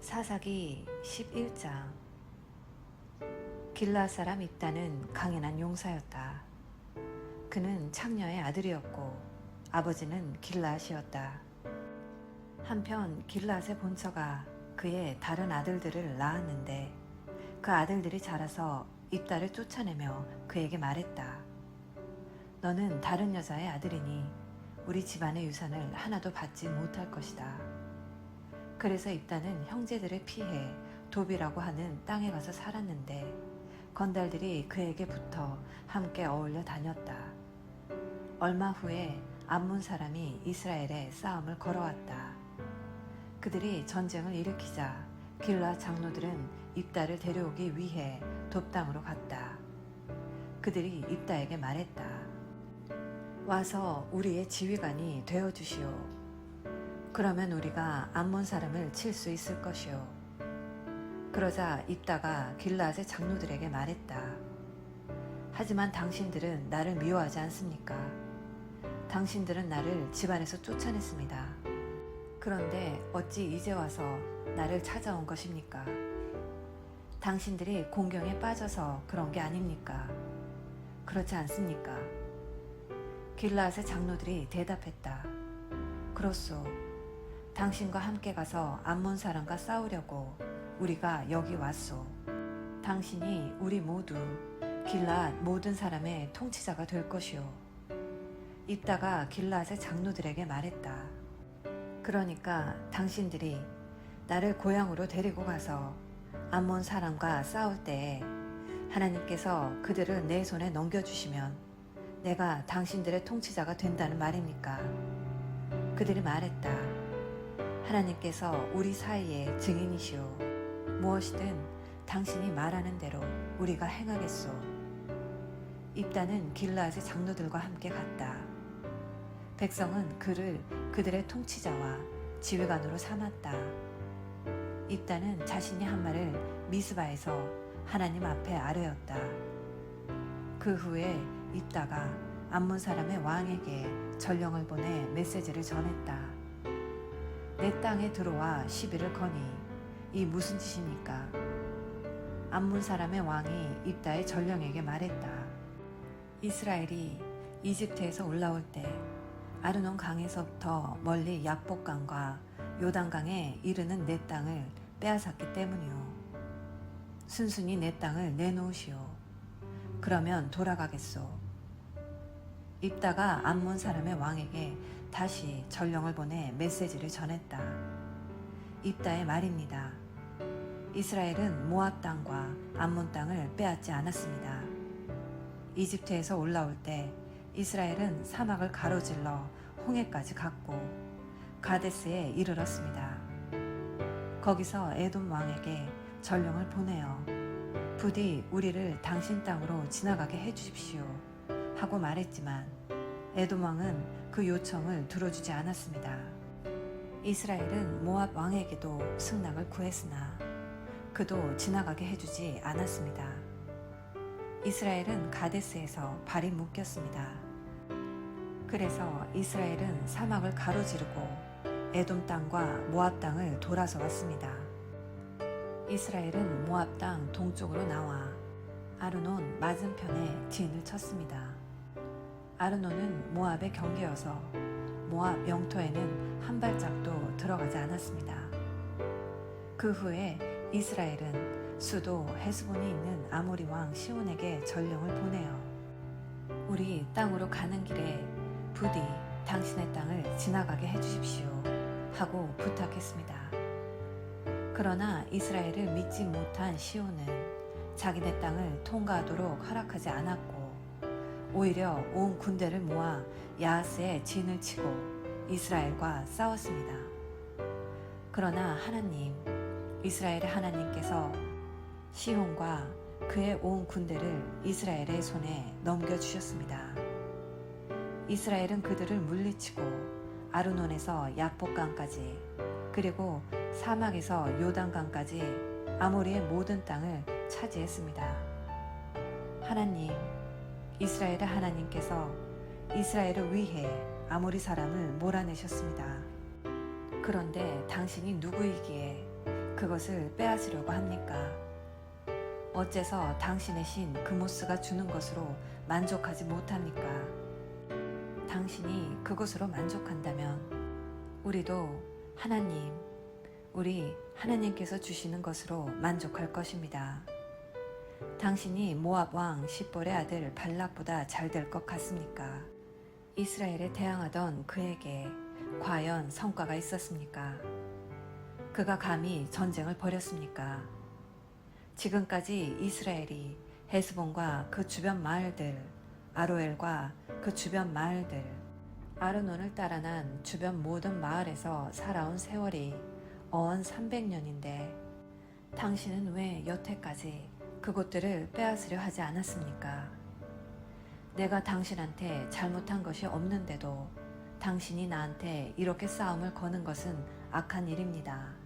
사사기 11장. 길르앗 사람 입다는 강인한 용사였다. 그는 창녀의 아들이었고 아버지는 길르앗이었다. 한편 길르앗의 본처가 그의 다른 아들들을 낳았는데 그 아들들이 자라서 입다를 쫓아내며 그에게 말했다. 너는 다른 여자의 아들이니 우리 집안의 유산을 하나도 받지 못할 것이다. 그래서 입다는 형제들을 피해 돕이라고 하는 땅에 가서 살았는데 건달들이 그에게 붙어 함께 어울려 다녔다. 얼마 후에 암몬 사람이 이스라엘에 싸움을 걸어왔다. 그들이 전쟁을 일으키자 길르앗 장로들은 입다를 데려오기 위해 돕당으로 갔다. 그들이 입다에게 말했다. 와서 우리의 지휘관이 되어주시오. 그러면 우리가 암몬 사람을 칠 수 있을 것이오. 그러자 입다가 길르앗의 장로들에게 말했다. 하지만 당신들은 나를 미워하지 않습니까? 당신들은 나를 집안에서 쫓아냈습니다. 그런데 어찌 이제 와서 나를 찾아온 것입니까? 당신들이 공경에 빠져서 그런 게 아닙니까? 그렇지 않습니까? 길르앗의 장로들이 대답했다. 그렇소. 당신과 함께 가서 암몬 사람과 싸우려고 우리가 여기 왔소. 당신이 우리 모두 길르앗 모든 사람의 통치자가 될 것이오. 입다가 길르앗의 장로들에게 말했다. 그러니까 당신들이 나를 고향으로 데리고 가서 암몬 사람과 싸울 때에 하나님께서 그들을 내 손에 넘겨주시면 내가 당신들의 통치자가 된다는 말입니까? 그들이 말했다. 하나님께서 우리 사이의 증인이시오. 무엇이든 당신이 말하는 대로 우리가 행하겠소. 입다는 길르앗의 장로들과 함께 갔다. 백성은 그를 그들의 통치자와 지휘관으로 삼았다. 입다는 자신이 한 말을 미스바에서 하나님 앞에 아뢰었다. 그 후에 입다가 암몬 사람의 왕에게 전령을 보내 메시지를 전했다. 내 땅에 들어와 시비를 거니 이 무슨 짓입니까? 암몬 사람의 왕이 입다의 전령에게 말했다. 이스라엘이 이집트에서 올라올 때 아르논 강에서부터 멀리 약복강과 요단강에 이르는 내 땅을 빼앗았기 때문이오. 순순히 내 땅을 내놓으시오. 그러면 돌아가겠소. 입다가 암몬 사람의 왕에게 다시 전령을 보내 메시지를 전했다. 입다의 말입니다. 이스라엘은 모압 땅과 암몬 땅을 빼앗지 않았습니다. 이집트에서 올라올 때 이스라엘은 사막을 가로질러 홍해까지 갔고 가데스에 이르렀습니다. 거기서 에돔 왕에게 전령을 보내어 부디 우리를 당신 땅으로 지나가게 해주십시오 하고 말했지만 에돔 왕은 그 요청을 들어주지 않았습니다. 이스라엘은 모압 왕에게도 승낙을 구했으나 그도 지나가게 해주지 않았습니다. 이스라엘은 가데스에서 발이 묶였습니다. 그래서 이스라엘은 사막을 가로지르고 에돔 땅과 모압 땅을 돌아서 왔습니다. 이스라엘은 모압 땅 동쪽으로 나와 아르논 맞은편에 진을 쳤습니다. 아르논은 모압의 경계여서 모압 영토에는 한 발짝도 들어가지 않았습니다. 그 후에 이스라엘은 수도 헤스본이 있는 아모리 왕 시온에게 전령을 보내어 우리 땅으로 가는 길에 부디 당신의 땅을 지나가게 해주십시오 하고 부탁했습니다. 그러나 이스라엘을 믿지 못한 시온은 자기네 땅을 통과하도록 허락하지 않았고 오히려 온 군대를 모아 야하스에 진을 치고 이스라엘과 싸웠습니다. 그러나 하나님, 이스라엘의 하나님께서 시온과 그의 온 군대를 이스라엘의 손에 넘겨주셨습니다. 이스라엘은 그들을 물리치고 아르논에서 약복강까지 그리고 사막에서 요단강까지 아모리의 모든 땅을 차지했습니다. 하나님, 이스라엘의 하나님께서 이스라엘을 위해 아모리 사람을 몰아내셨습니다. 그런데 당신이 누구이기에 그것을 빼앗으려고 합니까? 어째서 당신의 신 그모스가 주는 것으로 만족하지 못합니까? 당신이 그것으로 만족한다면 우리도 우리 하나님께서 주시는 것으로 만족할 것입니다. 당신이 모압 왕 십볼의 아들 발락보다 잘 될 것 같습니까? 이스라엘에 대항하던 그에게 과연 성과가 있었습니까? 그가 감히 전쟁을 벌였습니까? 지금까지 이스라엘이 헤스본과 그 주변 마을들, 아로엘과 그 주변 마을들, 아르논을 따라 난 주변 모든 마을에서 살아온 세월이 어언 300년인데 당신은 왜 여태까지 그곳들을 빼앗으려 하지 않았습니까? 내가 당신한테 잘못한 것이 없는데도 당신이 나한테 이렇게 싸움을 거는 것은 악한 일입니다.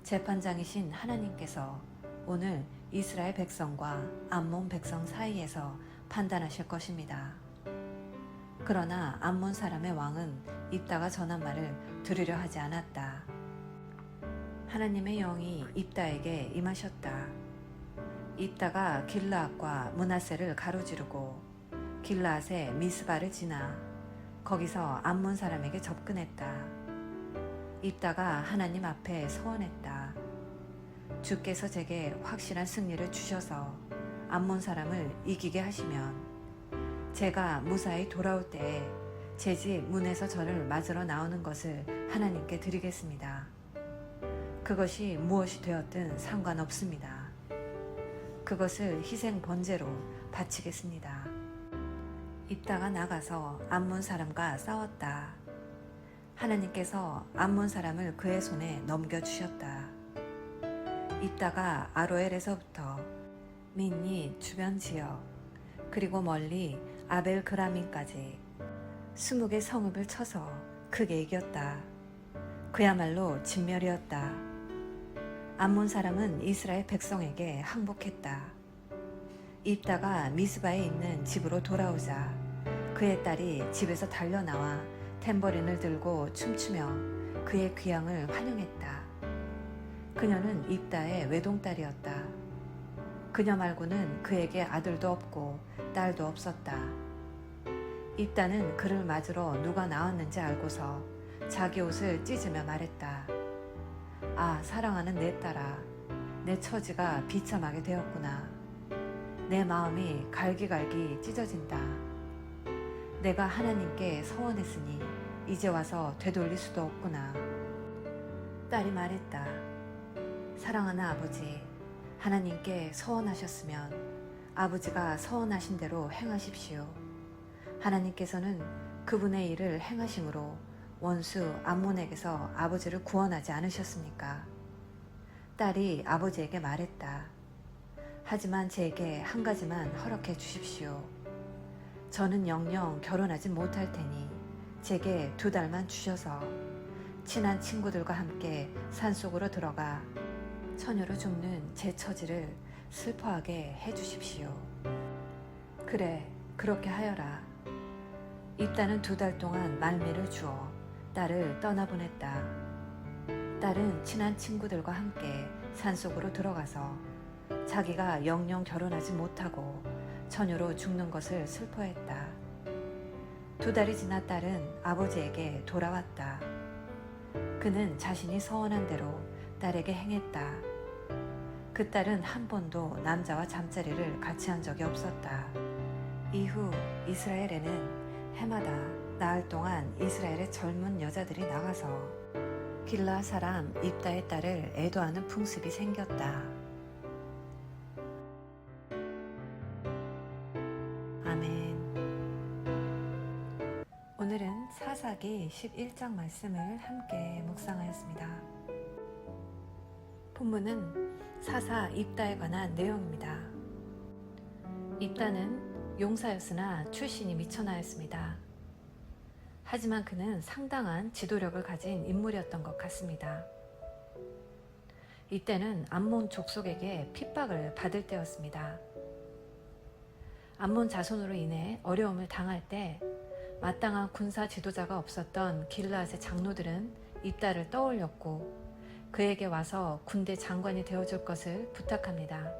재판장이신 하나님께서 오늘 이스라엘 백성과 암몬 백성 사이에서 판단하실 것입니다. 그러나 암몬 사람의 왕은 입다가 전한 말을 들으려 하지 않았다. 하나님의 영이 입다에게 임하셨다. 입다가 길르앗과 므낫세를 가로지르고 길르앗의 미스바를 지나 거기서 암몬 사람에게 접근했다. 입다가 하나님 앞에 서원했다. 주께서 제게 확실한 승리를 주셔서 암몬 사람을 이기게 하시면 제가 무사히 돌아올 때에 제 집 문에서 저를 맞으러 나오는 것을 하나님께 드리겠습니다. 그것이 무엇이 되었든 상관없습니다. 그것을 희생 번제로 바치겠습니다. 입다가 나가서 암몬 사람과 싸웠다. 하나님께서 암몬 사람을 그의 손에 넘겨주셨다. 입다가 아로엘에서부터 민니 주변 지역 그리고 멀리 아벨 그라민까지 20개 성읍을 쳐서 크게 이겼다. 그야말로 진멸이었다. 암몬 사람은 이스라엘 백성에게 항복했다. 입다가 미스바에 있는 집으로 돌아오자 그의 딸이 집에서 달려나와 탬버린을 들고 춤추며 그의 귀향을 환영했다. 그녀는 입다의 외동딸이었다. 그녀 말고는 그에게 아들도 없고 딸도 없었다. 입다는 그를 맞으러 누가 나왔는지 알고서 자기 옷을 찢으며 말했다. 아, 사랑하는 내 딸아, 내 처지가 비참하게 되었구나. 내 마음이 갈기갈기 찢어진다. 내가 하나님께 서원했으니 이제 와서 되돌릴 수도 없구나. 딸이 말했다. 사랑하는 아버지, 하나님께 서원하셨으면 아버지가 서원하신 대로 행하십시오. 하나님께서는 그분의 일을 행하심으로 원수 암몬에게서 아버지를 구원하지 않으셨습니까? 딸이 아버지에게 말했다. 하지만 제게 한 가지만 허락해 주십시오. 저는 영영 결혼하지 못할 테니 제게 2달만 주셔서 친한 친구들과 함께 산속으로 들어가 처녀로 죽는 제 처지를 슬퍼하게 해주십시오. 그래, 그렇게 하여라. 입다는 2달 동안 말미를 주어 딸을 떠나보냈다. 딸은 친한 친구들과 함께 산속으로 들어가서 자기가 영영 결혼하지 못하고 처녀로 죽는 것을 슬퍼했다. 2달이 지나 딸은 아버지에게 돌아왔다. 그는 자신이 서원한 대로 딸에게 행했다. 그 딸은 한 번도 남자와 잠자리를 같이 한 적이 없었다. 이후 이스라엘에는 해마다 나흘 동안 이스라엘의 젊은 여자들이 나가서 길르앗 사람 입다의 딸을 애도하는 풍습이 생겼다. 아멘. 오늘은 사사기 11장 말씀을 함께 묵상하였습니다. 본문은 사사 입다에 관한 내용입니다. 입다는 용사였으나 출신이 미천하였습니다. 하지만 그는 상당한 지도력을 가진 인물이었던 것 같습니다. 이때는 암몬 족속에게 핍박을 받을 때였습니다. 암몬 자손으로 인해 어려움을 당할 때 마땅한 군사 지도자가 없었던 길르앗의 장로들은 입다를 떠올렸고 그에게 와서 군대 장관이 되어줄 것을 부탁합니다.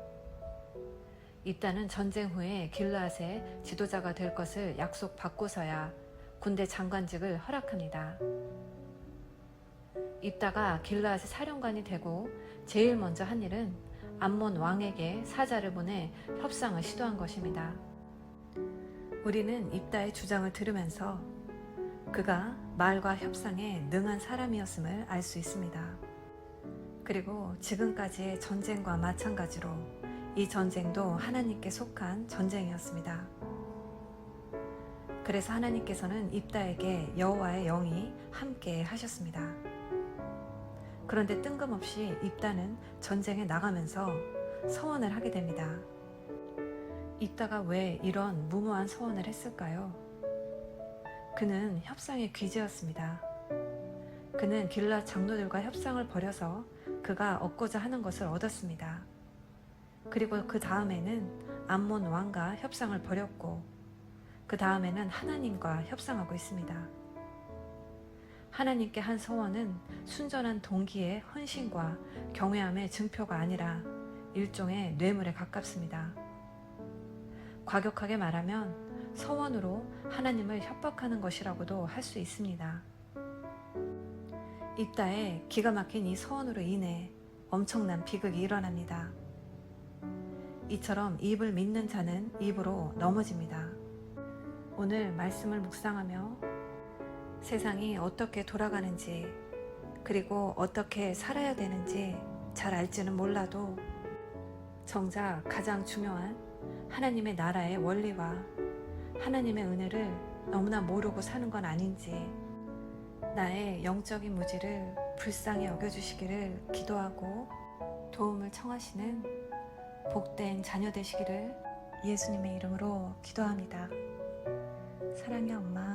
입다는 전쟁 후에 길르앗의 지도자가 될 것을 약속받고서야 군대 장관직을 허락합니다. 입다가 길르앗의 사령관이 되고 제일 먼저 한 일은 암몬 왕에게 사자를 보내 협상을 시도한 것입니다. 우리는 입다의 주장을 들으면서 그가 말과 협상에 능한 사람이었음을 알 수 있습니다. 그리고 지금까지의 전쟁과 마찬가지로 이 전쟁도 하나님께 속한 전쟁이었습니다. 그래서 하나님께서는 입다에게 여호와의 영이 함께 하셨습니다. 그런데 뜬금없이 입다는 전쟁에 나가면서 서원을 하게 됩니다. 입다가 왜 이런 무모한 서원을 했을까요? 그는 협상의 귀재였습니다. 그는 길르앗 장로들과 협상을 벌여서 그가 얻고자 하는 것을 얻었습니다. 그리고 그 다음에는 암몬 왕과 협상을 벌였고 그 다음에는 하나님과 협상하고 있습니다. 하나님께 한 서원은 순전한 동기의 헌신과 경외함의 증표가 아니라 일종의 뇌물에 가깝습니다. 과격하게 말하면 서원으로 하나님을 협박하는 것이라고도 할 수 있습니다. 입다의 기가 막힌 이 서원으로 인해 엄청난 비극이 일어납니다. 이처럼 입을 믿는 자는 입으로 넘어집니다. 오늘 말씀을 묵상하며 세상이 어떻게 돌아가는지 그리고 어떻게 살아야 되는지 잘 알지는 몰라도 정작 가장 중요한 하나님의 나라의 원리와 하나님의 은혜를 너무나 모르고 사는 건 아닌지 나의 영적인 무지를 불쌍히 여겨주시기를 기도하고 도움을 청하시는 복된 자녀 되시기를 예수님의 이름으로 기도합니다. 사랑의 엄마